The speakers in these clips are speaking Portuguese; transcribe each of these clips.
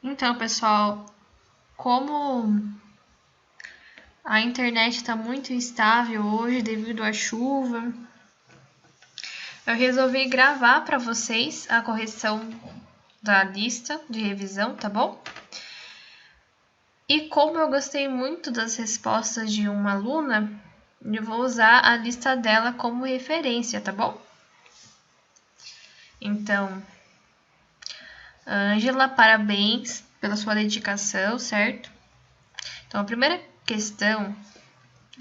Então, pessoal, como a internet está muito instável hoje devido à chuva, eu resolvi gravar para vocês a correção da lista de revisão, tá bom? E como eu gostei muito das respostas de uma aluna, eu vou usar a lista dela como referência, tá bom? Então, Ângela, parabéns pela sua dedicação, certo? Então, a primeira questão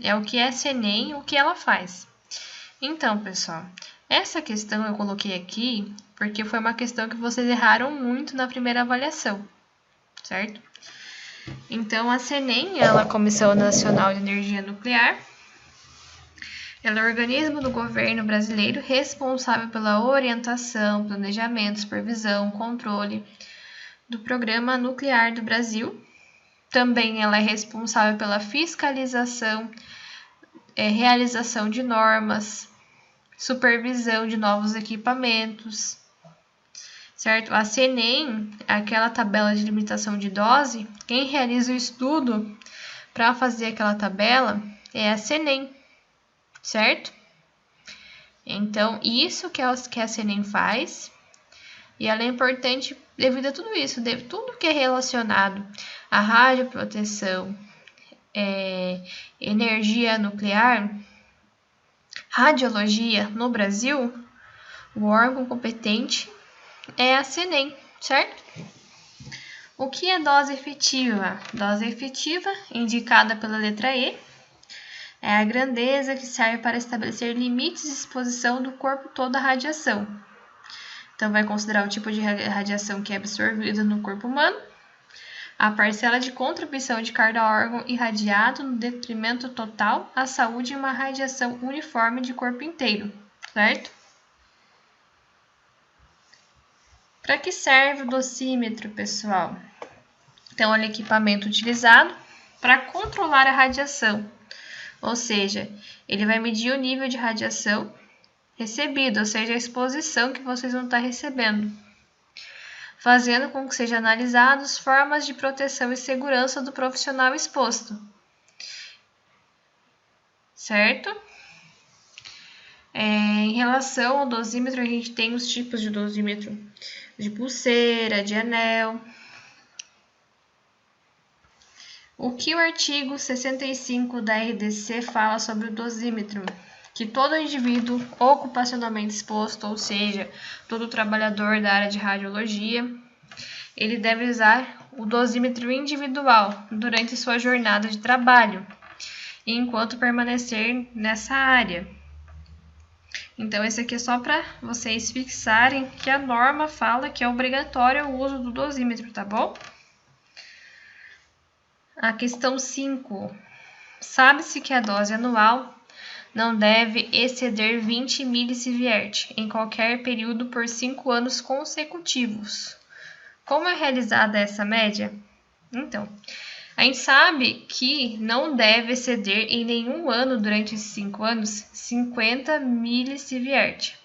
é o que é SENEM e o que ela faz. Então, pessoal, essa questão eu coloquei aqui porque foi uma questão que vocês erraram muito na primeira avaliação, certo? Então, a SENEM, ela é a Comissão Nacional de Energia Nuclear, ela é o organismo do governo brasileiro responsável pela orientação, planejamento, supervisão, controle do Programa Nuclear do Brasil. Também ela é responsável pela fiscalização, realização de normas, supervisão de novos equipamentos, certo? A SENEM, aquela tabela de limitação de dose, quem realiza o estudo para fazer aquela tabela é a SENEM, certo? Então, isso que a SENEM faz, e ela é importante devido a tudo isso, tudo que é relacionado à radioproteção, energia nuclear, radiologia no Brasil, o órgão competente é a SENEM, certo? O que é dose efetiva? Dose efetiva, indicada pela letra E, é a grandeza que serve para estabelecer limites de exposição do corpo todo à radiação. Então, vai considerar o tipo de radiação que é absorvida no corpo humano, a parcela de contribuição de cada órgão irradiado no detrimento total à saúde e uma radiação uniforme de corpo inteiro, certo? Para que serve o dosímetro, pessoal? Então, é o equipamento utilizado para controlar a radiação, ou seja, ele vai medir o nível de radiação recebido, ou seja, a exposição que vocês vão estar recebendo, fazendo com que sejam analisadas formas de proteção e segurança do profissional exposto, certo? Em relação ao dosímetro, a gente tem os tipos de dosímetro de pulseira, de anel. O que o artigo 65 da RDC fala sobre o dosímetro? Que todo indivíduo ocupacionalmente exposto, ou seja, todo trabalhador da área de radiologia, ele deve usar o dosímetro individual durante sua jornada de trabalho, enquanto permanecer nessa área. Então, esse aqui é só para vocês fixarem que a norma fala que é obrigatório o uso do dosímetro, tá bom? A questão 5. Sabe-se que a dose anual não deve exceder 20 milisievert em qualquer período por 5 anos consecutivos. Como é realizada essa média? Então, a gente sabe que não deve exceder em nenhum ano durante esses 5 anos 50 milisievert.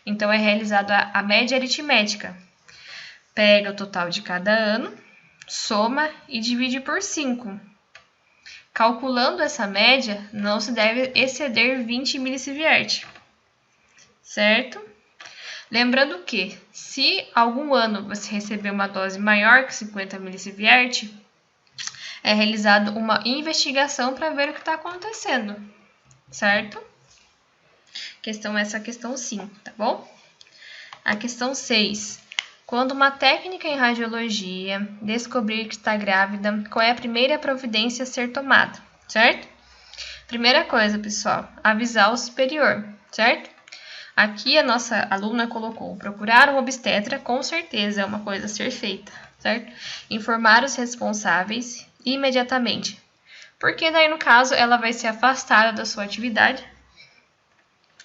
Então, é realizada a média aritmética. Pega o total de cada ano, soma e divide por 5. Calculando essa média, não se deve exceder 20 milisievert, certo? Lembrando que, se algum ano você receber uma dose maior que 50 milisievert, é realizada uma investigação para ver o que está acontecendo, certo? Essa questão 5, tá bom? A questão 6. Quando uma técnica em radiologia descobrir que está grávida, qual é a primeira providência a ser tomada, certo? Primeira coisa, pessoal, avisar o superior, certo? Aqui a nossa aluna colocou procurar um obstetra, com certeza é uma coisa a ser feita, certo? Informar os responsáveis imediatamente, porque daí no caso ela vai ser afastada da sua atividade,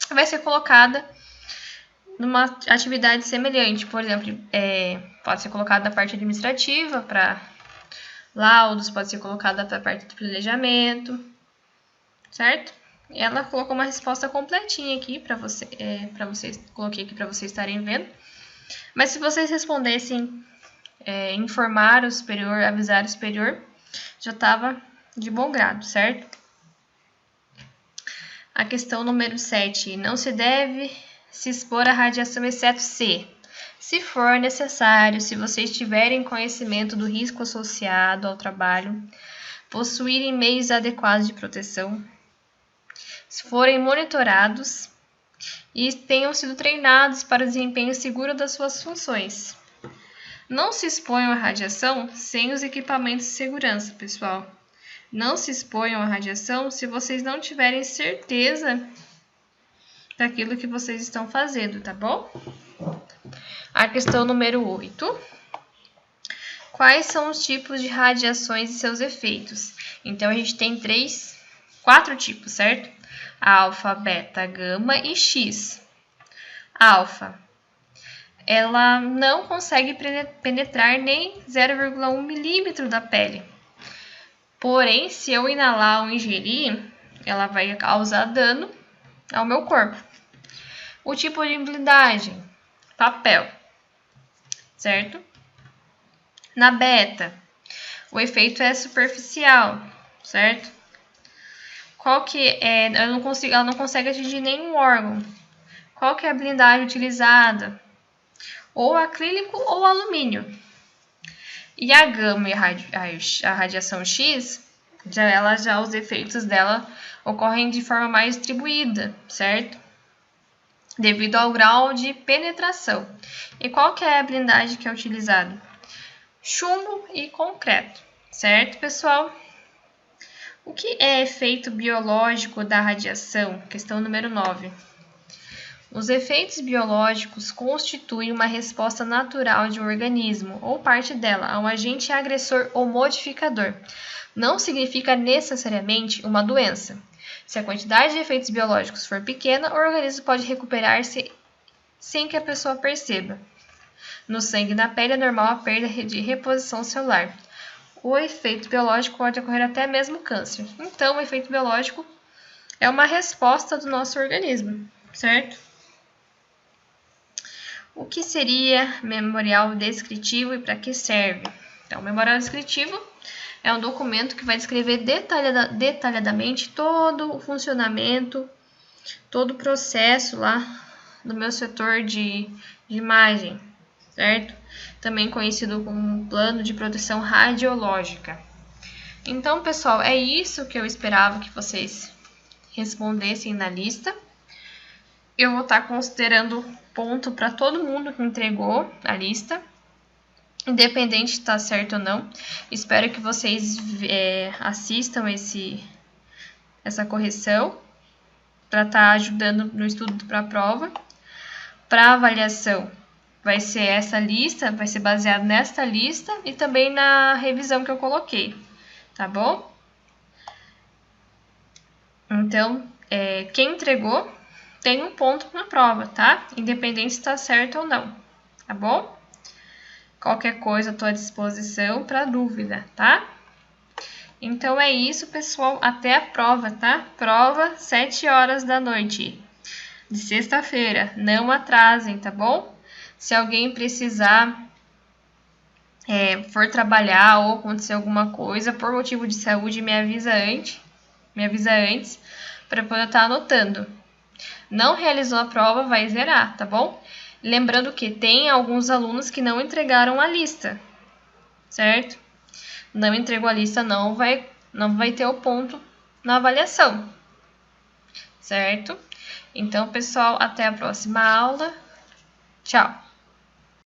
vai ser colocada numa atividade semelhante, por exemplo, pode ser colocada na parte administrativa para laudos, pode ser colocada para a parte do planejamento, certo? Ela colocou uma resposta completinha aqui para vocês, coloquei aqui para vocês estarem vendo. Mas se vocês respondessem informar o superior, avisar o superior, já estava de bom grado, certo? A questão número 7. Não se deve se expor à radiação, exceto se for necessário, se vocês tiverem conhecimento do risco associado ao trabalho, possuírem meios adequados de proteção, se forem monitorados e tenham sido treinados para o desempenho seguro das suas funções. Não se exponham à radiação sem os equipamentos de segurança, pessoal. Não se exponham à radiação se vocês não tiverem certeza daquilo que vocês estão fazendo, tá bom? A questão número 8. Quais são os tipos de radiações e seus efeitos? Então, a gente tem 4 tipos, certo? Alfa, beta, gama e X. Alfa. Ela não consegue penetrar nem 0,1 milímetro da pele. Porém, se eu inalar ou ingerir, ela vai causar dano ao meu corpo. O tipo de blindagem, papel, certo? Na beta, o efeito é superficial, certo? Qual que é? Ela não consegue atingir nenhum órgão. Qual que é a blindagem utilizada? Ou acrílico ou alumínio. E a gama e a radiação X, os efeitos dela ocorrem de forma mais distribuída, certo? Devido ao grau de penetração. E qual que é a blindagem que é utilizada? Chumbo e concreto, certo, pessoal? O que é efeito biológico da radiação? Questão número 9. Os efeitos biológicos constituem uma resposta natural de um organismo ou parte dela a um agente agressor ou modificador. Não significa necessariamente uma doença. Se a quantidade de efeitos biológicos for pequena, o organismo pode recuperar-se sem que a pessoa perceba. No sangue e na pele é normal a perda de reposição celular. O efeito biológico pode ocorrer até mesmo câncer. Então, o efeito biológico é uma resposta do nosso organismo, certo? O que seria memorial descritivo e para que serve? Então, o memorial descritivo é um documento que vai descrever detalhadamente todo o funcionamento, todo o processo lá do meu setor de imagem, certo? Também conhecido como plano de proteção radiológica. Então, pessoal, é isso que eu esperava que vocês respondessem na lista. Eu vou estar considerando ponto para todo mundo que entregou a lista, independente se está certo ou não. Espero que vocês assistam essa correção para estar ajudando no estudo para a prova. Para avaliação, vai ser essa lista, vai ser baseado nesta lista e também na revisão que eu coloquei, tá bom? Então, quem entregou tem um ponto na prova, tá? Independente se está certo ou não, tá bom? Qualquer coisa, estou à disposição para dúvida, tá? Então é isso, pessoal. Até a prova, tá? Prova 7 horas da noite, de sexta-feira. Não atrasem, tá bom? Se alguém precisar, for trabalhar ou acontecer alguma coisa por motivo de saúde, me avisa antes para poder estar anotando. Não realizou a prova, vai zerar, tá bom? Lembrando que tem alguns alunos que não entregaram a lista, certo? Não entregou a lista, não vai ter o ponto na avaliação, certo? Então, pessoal, até a próxima aula. Tchau!